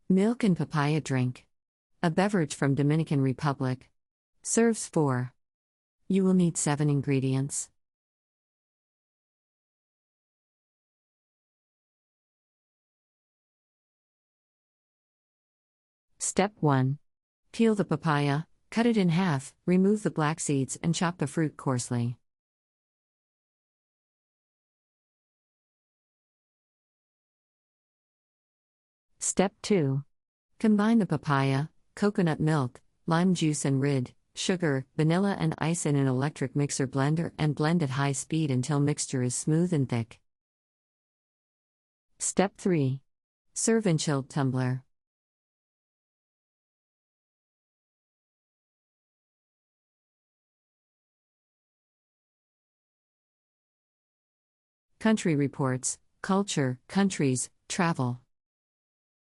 Milk and papaya drink. A beverage from Dominican Republic. Serves 4. You will need 7 ingredients. Step 1. Peel the papaya, cut it in half, remove the black seeds and chop the fruit coarsely. Step 2. Combine the papaya, coconut milk, lime juice and rind, sugar, vanilla and ice in an electric mixer blender and blend at high speed until mixture is smooth and thick. Step 3. Serve in chilled tumbler. Country Reports, Culture, Countries, Travel.